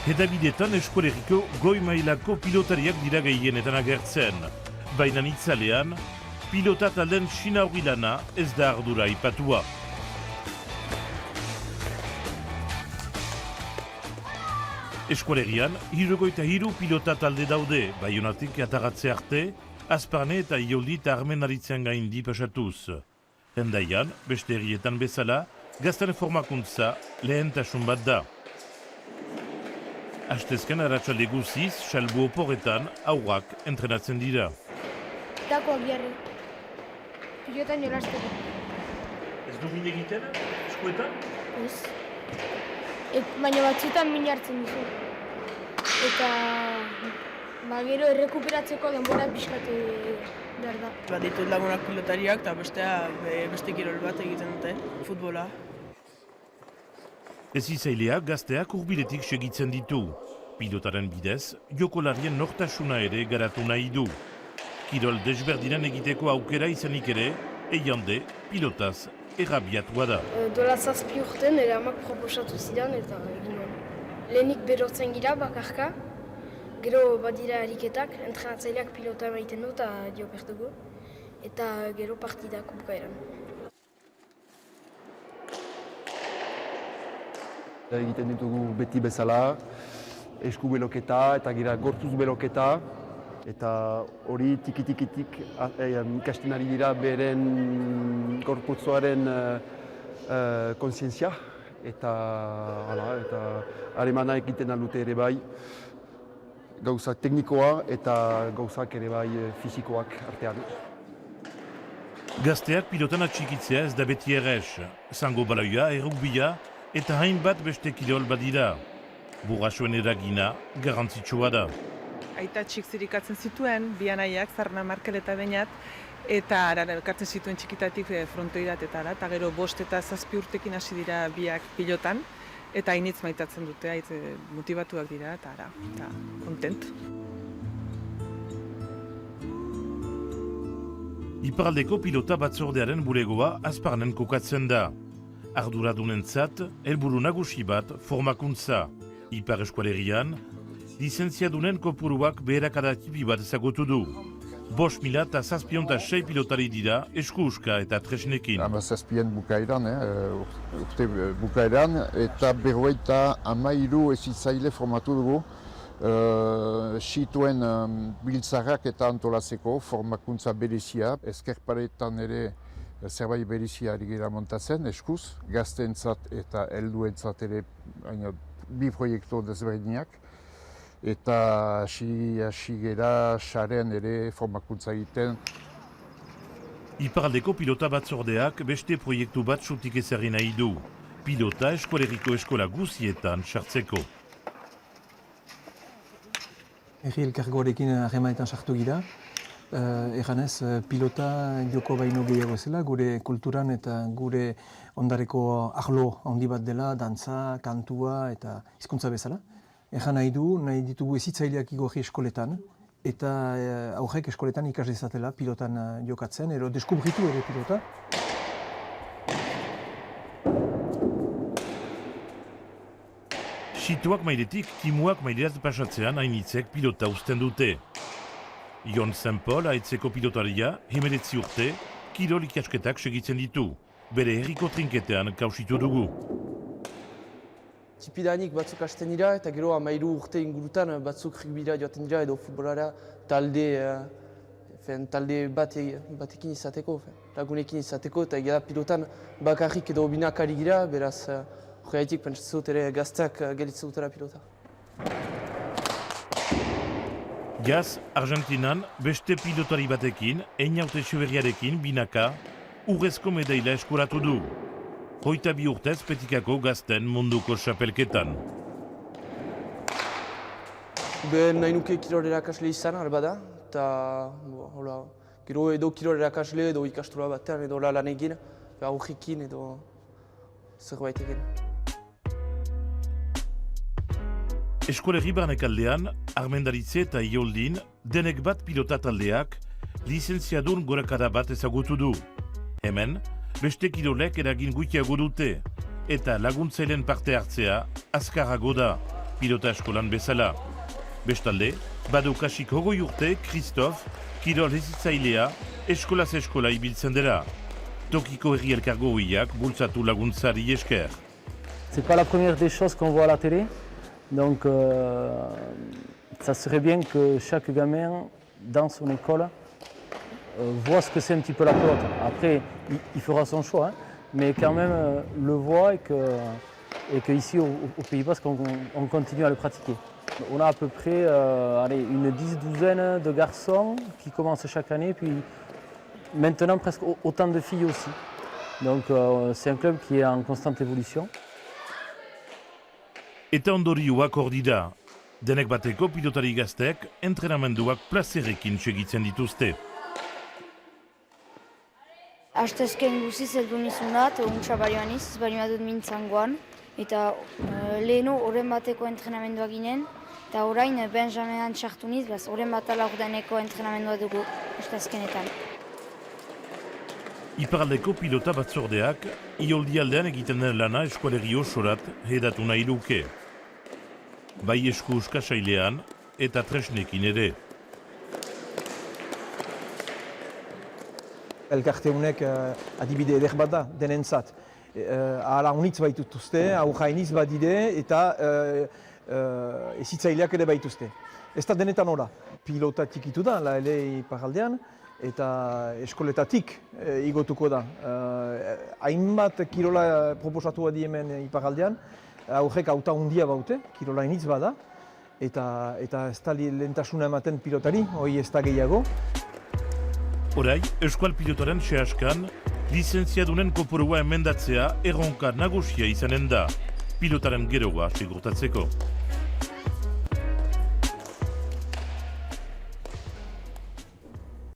Hedabidetan eskolegiko goi mailako pilotariak dira gehienetan agertzen. Baina itzalean, pilota talden sinauri lana ez da ardura aipatua. Eskolegian, 73 pilota talde daude, Baionatik atagatze arte, Azparne eta Ioldi eta Armenaritzen gaindi pasatuz. Hendaian, beste herrietan bezala, gazten formakuntza lehentasun bat da. Astezken arratsalde guziz, salbu oporretan aurrak entrenatzen dira. Dakoak jarri. Pilotan jolasteko. Ez du min egiten, eskuetan? Ez. Baina batzutan min hartzen dizu. Eta gero errekuperatzeko denbora pixkatu behar da. Ditut lagunak pilotariak eta beste kirol bat egiten dute, futbola. Hezizaileak gazteak hurbiletik segitzen ditu. Pilotaren bidez, jokolarien nortasuna ere garatu nahi du. Kirol desberdinen egiteko aukera izanik ere, eiande pilotaz errabiatua da. Dola 7 urten ere amak proposatu zidan eta egin nuen. Lehenik berotzen gira bakarka, gero badira ariketak, entrenatzaileak pilota emaiten du eta diopertugu, eta gero partidak bukaeran. Egiten ditugu beti bezala, esku beloketa eta gira gortuz beloketa, eta hori tiki-tiki-tik ikasten ari dira beren gorputzoaren kontzientzia, eta haremana egiten aldute ere bai, gauza teknikoa eta gauzak ere bai fizikoak artean. Gazteak pilotan atxikitzea ez da beti errez, zango balaia, errugbia, eta hainbat beste kirol badira. Burrasoen eragina garrantzitsua da. Aita txik zirikatzen zituen, bi anaiak, Zarna Markel eta Beñat, eta elkartzen zituen txikitatik frontoirat eta gero 5 eta 7 urtekin hasi dira biak pilotan, eta hainitz maitatzen dute, motivatuak dira eta kontent. Iparraldeko pilota batzordearen bulegoa Azparnen kokatzen da. Arduradunentzat, helburu nagusi bat formakuntza. Ipar eskualerian, lizentziadunen kopuruak beherakada tipi bat ezagutu du. 5.000 eta 706 pilotari dira esku-uska eta tresnekin. 17 bukaeran, urte bukaeran, eta 53 hezitzaile formatu dugu. Situen biltzarrak eta antolatzeko formakuntza berezia. Ezkerparetan ere zerbait berezia ari gira montatzen, eskuz, gazteentzat eta helduentzat ere bi proiektu desberdinak. Eta hasi gera saren ere formakuntza egiten. Iparraldeko pilota batzordeak beste proiektu bat sutik ezarri nahi du. Pilota eskoleriko eskola guzietan sartzeko. Herri elkargoarekin harremanetan sartu gira. Eganez, pilota joko baino gehiago zela, gure kulturan eta gure ondareko arlo handi bat dela, dantza, kantua eta hizkuntza bezala. Egan nahi ditugu hezitzaileak igorri eskoletan, eta aurrek eskoletan ikas dezatela pilotan jokatzen, ero deskubritu ere pilota. Situak mailetik, kimuak maileaz pasatzean hainitzek pilota uzten dute. Jon Saint-Paul, aitzeko pilotaria, 19 urte, kirol ikasketak segitzen ditu. Bere herriko trinketean kausitu dugu. Tipidanik batzuk hasten dira eta gero 13 urte ingurutan batzuk rugbira joaten dira edo futbolara talde batekin izateko, lagunekin izateko eta egia pilotan bakarrik edo binak ari gira, beraz horregatik pentsatzen dut ere gazteak gelitzen dutela pilota. Gaz, Argentinan, beste pilotari batekin, Einaute Xeberriarekin binaka, urrezko medaila eskuratu du. 22 urtez petikako gazten munduko xapelketan. Nahi nuke kirol erakasle izan, albada, eta gero edo kirol erakasle edo ikastura batean edo lan egin, aurrekin edo zerbait egin. Eskolerri barnekaldean, Armendaritze eta Ioldin, denek bat pilota taldeak, lizentziadun gorakada bat ezagutu du. Hemen, beste kirolek eragin gutxiago dute, eta laguntzaileen parte hartzea azkarrago da. pilota eskolan bezala. Bestalde, badu kasik hogoi urte, Christophe, kirol hezitzailea, eskolaz eskola ibiltzen dela. Tokiko herri elkargoiak bultzatu laguntzari esker. C'est pas la première des choses qu'on voit à la télé, donc ça serait bien que chaque gamin dans son école voit ce que c'est un petit peu la pelote. Après, il fera son choix, hein, mais quand même le voit et que ici au Pays Basque on continue à le pratiquer. On a à peu près une douzaine de garçons qui commencent chaque année, puis maintenant presque autant de filles aussi. Donc c'est un club qui est en constante évolution. Eta ondorioak hor dira. Denek bateko pilotari gaztek entrenamenduak plazerekin segitzen dituzte. Astezken guziz heldu nizunat, untsa barioan ez baino adut mintzangoan. Eta lehenu horren bateko entrenamendua ginen, eta orain Benjaminan txartu niz, horren bat alaurdeneko entrenamendua dugu astezkenetan. Iparaldeko pilota batzordeak, ioldi aldean egiten den lana eskualegi osorat hedatu nahi luke. Bai esku uskasailean eta tresnekin ere. Elkarte honek adibide eder bat da, denentzat. Ahala unitz baitutuzte, aurra iniz badide eta ezitzaileak ere baituzte. Ez da denetan ora. Pilota tikitu da, la ele iparaldean, eta eskoletatik igotuko da. Hainbat kirola proposatu badi hemen iparaldean, aurrek auta hundia baute, kirola initz bada, eta ez da lehentasuna ematen pilotari, hori ez da gehiago. Horai, eskual pilotaren sehaskan, lizentziadunen kopurua emendatzea erronka nagusia izanen da, pilotaren geroa segurtatzeko.